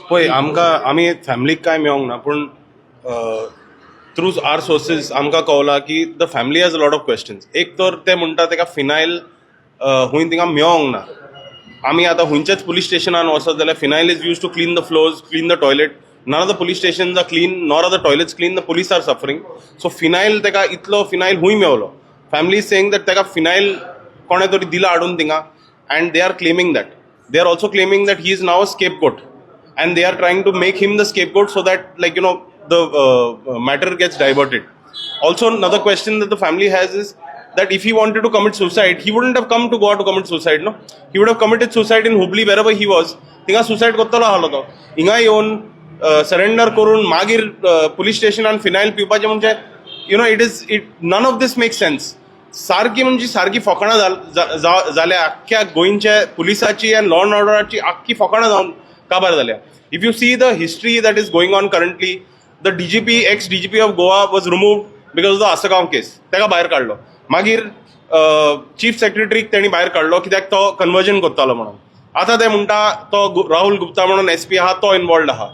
पळय आमी फॅमिलीक काय मेळोंक ना पूण थ्रू आर सोर्सीस आमकां कळला की the family has a lot of questions. एक तर ते म्हणटा तेका फिनायल हूंय तिंगा मेळोंक ना. आमी आतां हुंयच्याच पुलीस स्टेशनान वचत जाल्यार phenyl is use to clean the floors, clean the toilet. None of the police stations are clean, nor are the toilets clean. The police are suffering. So phenyl तेका इतलो फिनायल हूंय मेळलो. फॅमिली इज सेईंग दॅट तेका phenyl कोणे तरी दिला हाडून थिंगा and they are claiming that. They are also claiming that he is now a scapegoat, and they are trying to make him the scapegoat so that, like, the matter gets diverted. Also, another question that the family has is that if he wanted to commit suicide, he wouldn't have come to Goa to commit suicide, no? He would have committed suicide in Hubli, wherever he was. Tinga suicide kottalo halo to. Inga येवन surrender करून मागीर police station and final पिवपाचे म्हणजे none of this makes sense. सारकी म्हणजे सारकी फकाणां जाल्या अख्ख्या गोंयच्या पुलिसाची अँड लॉ अँड ऑर्डराची अख्खी फकाणां जावन काबार जाल्या. If you see the history that is going on currently, the DGP x DGP of Goa was removed because of the Assagao case. तेका भायर काडलो. मागीर चीफ सेक्रेटरीक तेणी भायर काडलो कित्याक तो कन्वर्जन करतालो म्हणून. आतां ते म्हणटा तो राहुल गुप्ता म्हणून SP आहा तो इन्वॉल्ड आहा.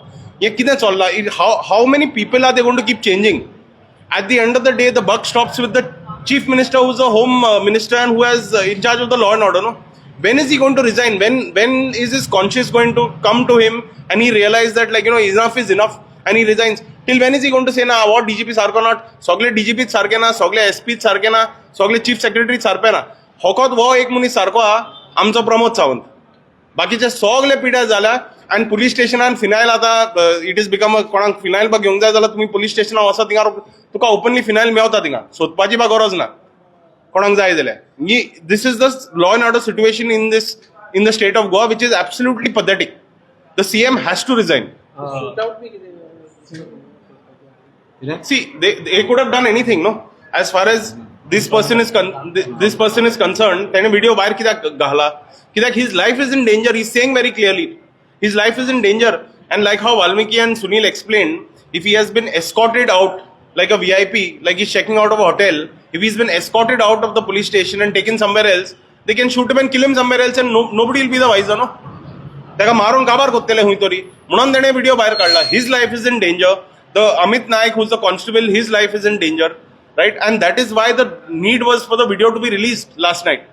हें कितें चल्लां? How many people are they going to keep changing? At the end of the day, the buck stops with the chief minister, who's a home minister and who has in charge of the law and order. No, when is he going to resign? When is his conscience going to come to him and he realize that, like, enough is enough and he resigns? Till when is he going to say na what DGP sarko not? Sogle DGP sarke na, sogle SP sarke na, sogle chief secretary sarpe na. Hokot wo ek munis sarko ha amcho Pramod Sawant. बाकीचे सगळे पिड्यार झाल्या आणि police स्टेशनान phenyl आता it is become कोणाक phenyl बा घेवंक जाय जाल्यार तुम्ही पुलीस स्टेशनान वचत थिंगा तुका ओपनली फिनायल मेळता थिंगा. सोदपाची बा गरज ना कोणाक जाय जाल्यार. This is the law and order situation in the state of Goa which is absolutely pathetic. The CM has to resign. See, they could have done anything, no? As far as this person is concerned, त्याने video बाहेर कित्याक घाला? कित्याक his life is in danger. He's saying very clearly, his life is in danger. And like how Valmiki and Sunil explained, if he has been escorted out like a VIP, like he's checking out of a hotel, if he's been escorted out of the police station and taken somewhere else, they can shoot him and kill him somewhere else and nobody will be the wiser, no? तेका मारून काबार कोत्तेले हुंय तरी म्हणून तेणे video बाहेर काढला. His life is in danger. The Amit Naik, who's the constable, his life is in danger, right? And that is why the need was for the video to be released last night.